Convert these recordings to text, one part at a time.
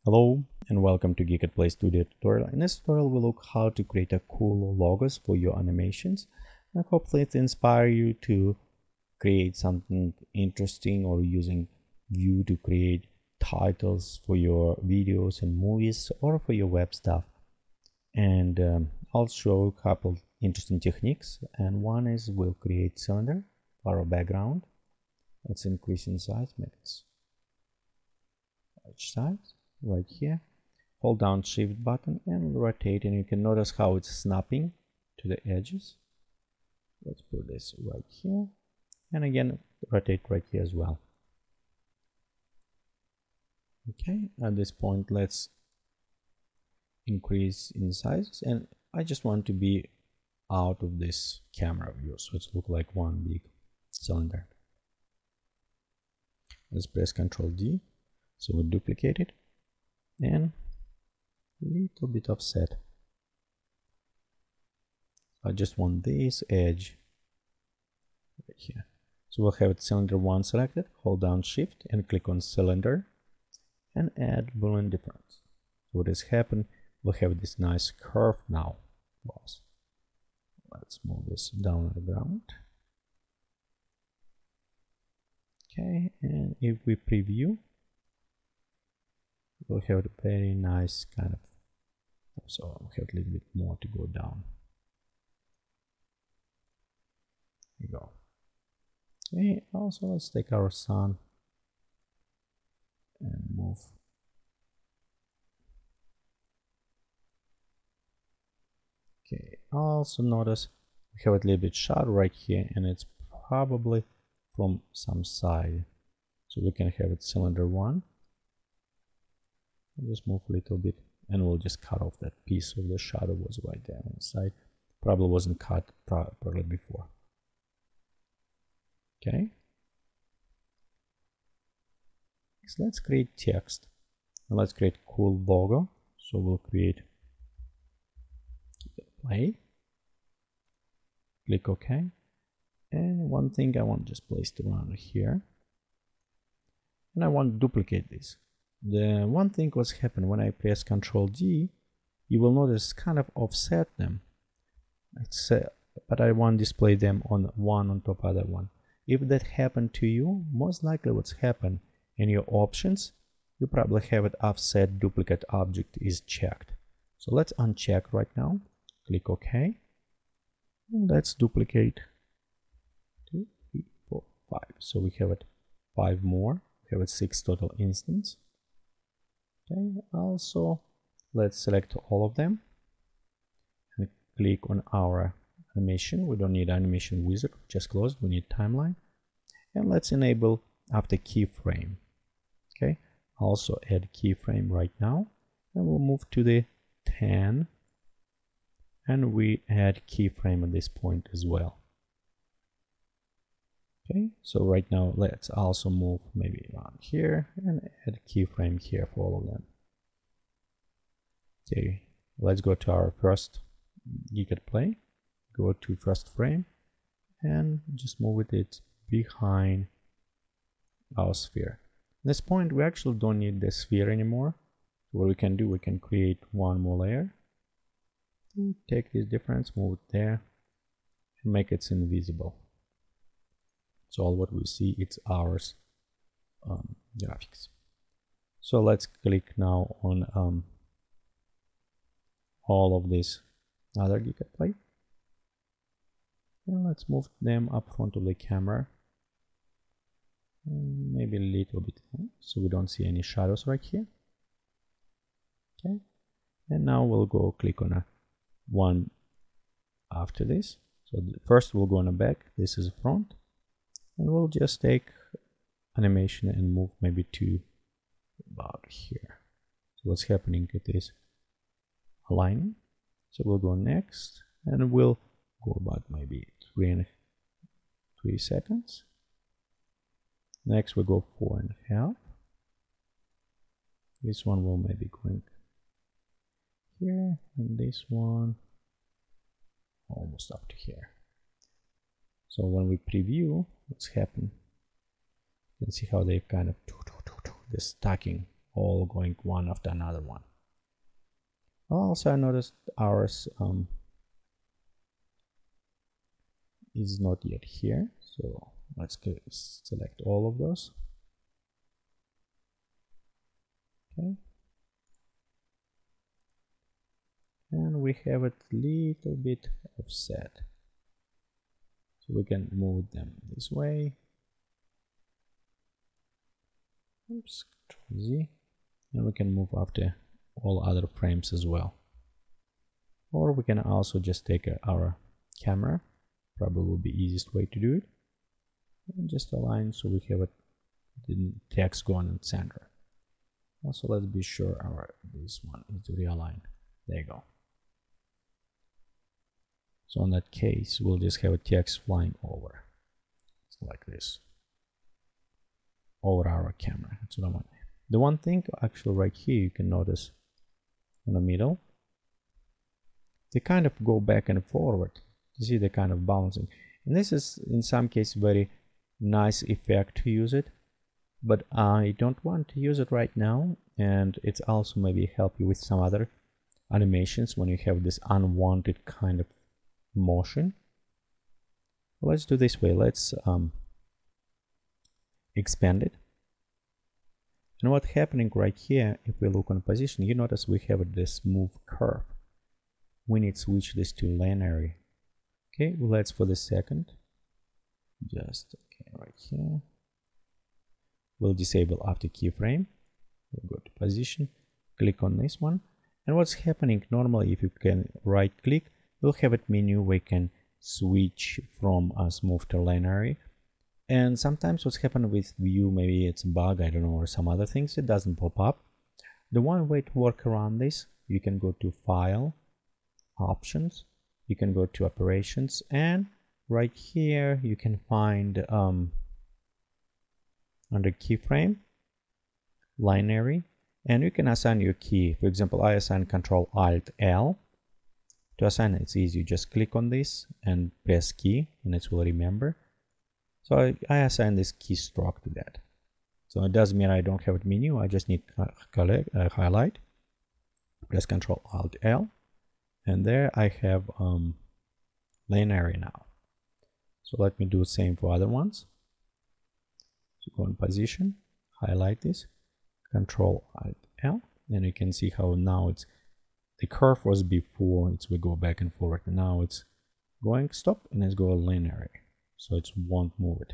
Hello and welcome to Geekatplay Studio tutorial. In this tutorial we'll look how to create a cool logos for your animations, and hopefully it inspire you to create something interesting or using Vue to create titles for your videos and movies or for your web stuff. And I'll show a couple interesting techniques, and one is we'll create cylinder for our background. Let's increase in size, make this large size. Right here, hold down shift button and rotate, and you can notice how it's snapping to the edges. Let's put this right here, and again rotate right here as well. Okay, at this point let's increase in sizes, and I just want to be out of this camera view, so it's look like one big cylinder. Let's press Ctrl D, so we duplicate it and a little bit offset. I just want this edge right here. So we'll have cylinder 1 selected, hold down shift and click on cylinder and add Boolean difference. So what has happened, we'll have this nice curve now. Let's move this down on the ground. Okay, and if we preview, we'll have a very nice kind of, so I'll have a little bit more to go down. There you go. Okay, also let's take our sun and move. Okay, also notice we have a little bit shadow right here, and it's probably from some side. So we can have it cylinder 1. Just move a little bit and we'll just cut off that piece of the shadow was right there on the side. Probably wasn't cut properly before. Okay. Next, let's create text. And let's create cool logo. So we'll create Geekatplay. Click OK. And one thing I want just placed around here. And I want to duplicate this. The one thing what's happened when I press Ctrl D, you will notice kind of offset them. But I want to display them on one on top of other one. If that happened to you, most likely what's happened in your options, you probably have it offset duplicate object is checked. So let's uncheck right now. Click OK. And let's duplicate 2, 3, 4, 5. So we have it 5 more. We have it 6 total instances. Okay, also let's select all of them and click on our animation. We don't need animation wizard, just closed, we need timeline. And let's enable after keyframe. Okay, also add keyframe right now, and we'll move to the 10 and we add keyframe at this point as well. Okay, so right now let's also move maybe around here and add keyframe here for all of them. Okay, let's go to our first Geekatplay, go to first frame and just move it behind our sphere. At this point we actually don't need the sphere anymore. What we can do, we can create one more layer, take this difference, move it there and make it invisible. So all what we see, it's ours graphics. So let's click now on all of this other Geekatplay. And let's move them up front of the camera. And maybe a little bit more, so we don't see any shadows right here. Okay. And now we'll go click on one after this. So first we'll go on the back, this is the front. And we'll just take animation and move maybe to about here. So what's happening it is aligning. So we'll go next and we'll go about maybe 3 seconds. Next we'll go 4.5. This one will maybe going here, and this one almost up to here. So when we preview what's happened, you can see how they kind of the stacking all going one after another one. Also, I noticed ours is not yet here, so let's select all of those. Okay, and we have it a little bit offset, so we can move them this way. Oops, Control Z, and we can move after all other frames as well. Or we can also just take our camera, probably will be easiest way to do it, and just align so we have the text going in center. Also, let's be sure this one is realigned. There you go. So in that case, we'll just have a text flying over, like this, over our camera. That's what I want. The one thing actually right here you can notice in the middle, they kind of go back and forward. You see, they're kind of bouncing, and this is in some cases very nice effect to use it, but I don't want to use it right now, and it's also maybe help you with some other animations when you have this unwanted kind of motion. Let's do this way. Let's expand it. And what's happening right here, if we look on position, you notice we have this move curve. We need to switch this to linear. Okay, let's for the second. Just okay, right here. We'll disable after keyframe. We'll go to position, click on this one. And what's happening normally, if you can right click, we'll have a menu we can switch from smooth to linear. And sometimes what's happened with view, maybe it's a bug, I don't know, or some other things, it doesn't pop up. The one way to work around this, you can go to File, Options, you can go to Operations, and right here you can find under Keyframe, Linear, and you can assign your key. For example, I assign Control-Alt-L. To assign it's easy, you just click on this and press key, and it will remember. So I assign this keystroke to that. So it doesn't mean I don't have a menu, I just need highlight, press Control-Alt-L, and there I have linear now. So let me do the same for other ones. So go in position, highlight this, Control-Alt-L, and you can see how now it's, the curve was before, we go back and forward, and now it's going stop and it's going linear. So it won't move it.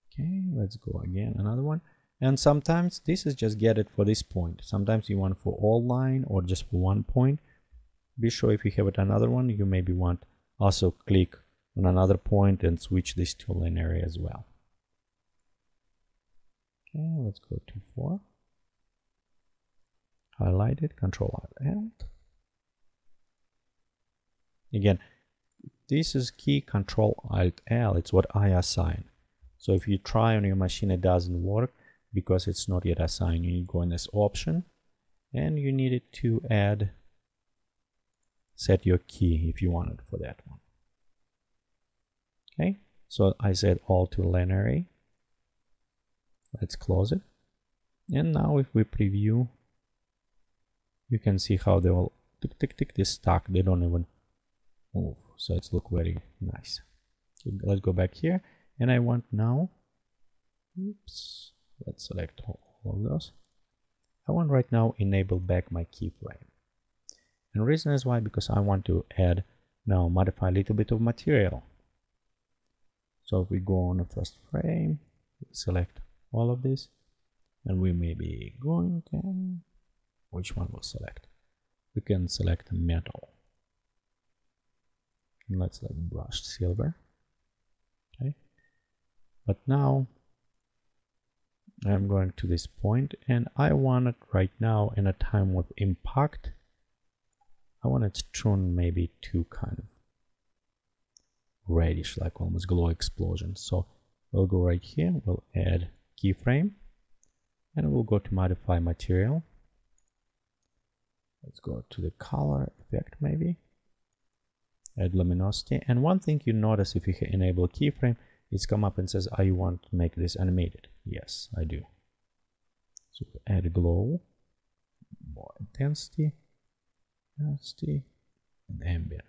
Okay, let's go again, another one. And sometimes this is just get it for this point. Sometimes you want for all line or just for one point. Be sure if you have it another one, you maybe want also click on another point and switch this to linear as well. Okay, let's go to 4. Highlight it, Control-Alt. Again, this is key Control-Alt-L, it's what I assign. So if you try on your machine it doesn't work because it's not yet assigned, you need to go in this option and you need it to add, set your key if you want it for that one. Okay, so I set all to linear. Let's close it. And now if we preview, you can see how they all tick tick tick, they stuck, they don't even move. So it's look very nice. Okay, let's go back here, and I want now, oops, let's select all of those. I want right now enable back my keyframe. And the reason is why, because I want to add now, modify a little bit of material. So if we go on the first frame, select all of this, and we may be going to, which one we'll select? We can select metal. Let's like brushed silver. Okay, but now I'm going to this point and I want it right now in a time with impact. I want it to turn maybe to kind of reddish, like almost glow explosion. So we'll go right here, we'll add keyframe, and we'll go to modify material. Let's go to the color effect maybe. Add luminosity, and one thing you notice if you enable keyframe, it's come up and says, I want to make this animated. Yes, I do. So add glow, more intensity, and ambient.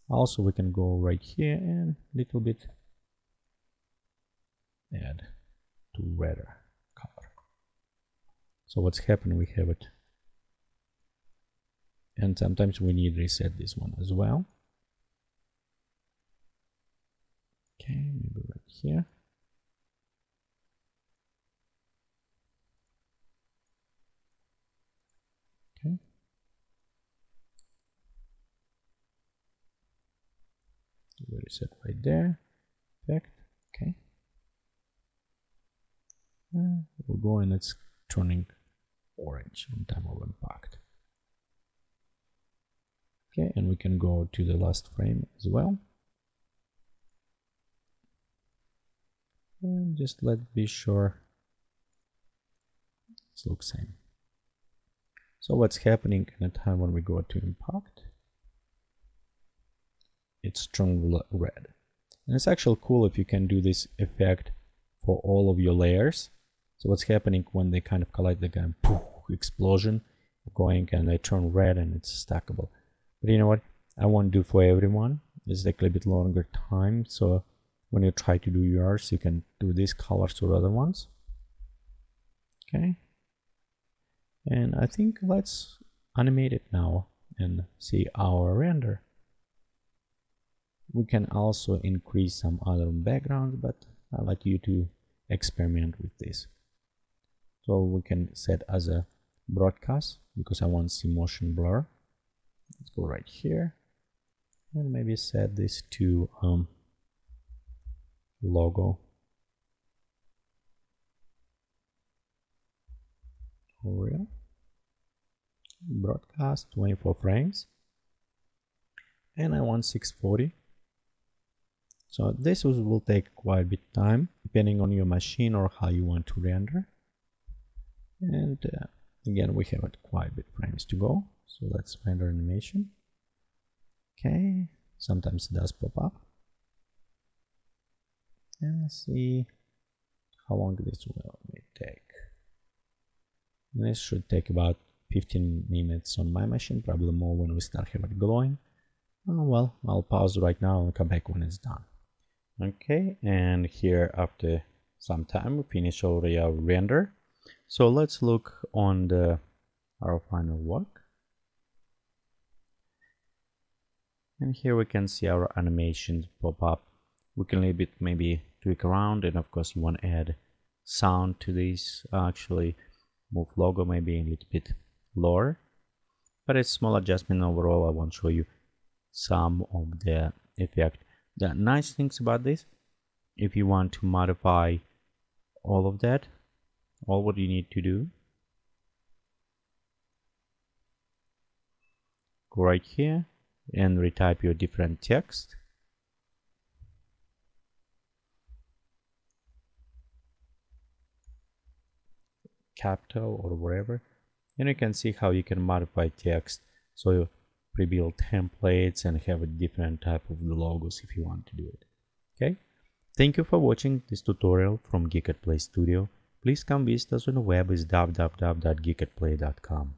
Also, we can go right here and a little bit add to redder color. So what's happening? We have it, and sometimes we need to reset this one as well. Okay, maybe right here. Okay. We reset right there. Perfect. Okay. We'll go and it's turning orange on time of impact. Okay, and we can go to the last frame as well. And just let's be sure it looks same. So what's happening in a time when we go to impact? It's turned red. And it's actually cool if you can do this effect for all of your layers. So what's happening when they kind of collide, the kind of poof, explosion going and they turn red and it's stackable. But you know what? I won't do for everyone. It's like a little bit longer time. So when you try to do yours, you can do these colors or other ones. Okay. And I think let's animate it now and see our render. We can also increase some other backgrounds, but I'd like you to experiment with this. So we can set as a broadcast because I want to see motion blur. Let's go right here and maybe set this to logo. Real broadcast 24 frames, and I want 640. So this will take quite a bit of time depending on your machine or how you want to render. And again, we have quite a bit of frames to go. So let's render animation. Okay, sometimes it does pop up. And let's see how long this will take. This should take about 15 minutes on my machine, probably more when we start having it glowing. Oh, well, I'll pause right now and come back when it's done. Okay, and here after some time we finish already our render. So let's look on our final work. And here we can see our animations pop up. We can a little bit maybe tweak around, and of course you want to add sound to this. Actually move logo maybe a little bit lower, but it's small adjustment. Overall I want to show you some of the effect. The nice things about this, if you want to modify all of that, all what you need to do, go right here and retype your different text. Capital or whatever, and you can see how you can modify text. So you pre-build templates and have a different type of the logos if you want to do it. Okay, thank you for watching this tutorial from Geekatplay Studio. Please come visit us on the web is www.geekatplay.com.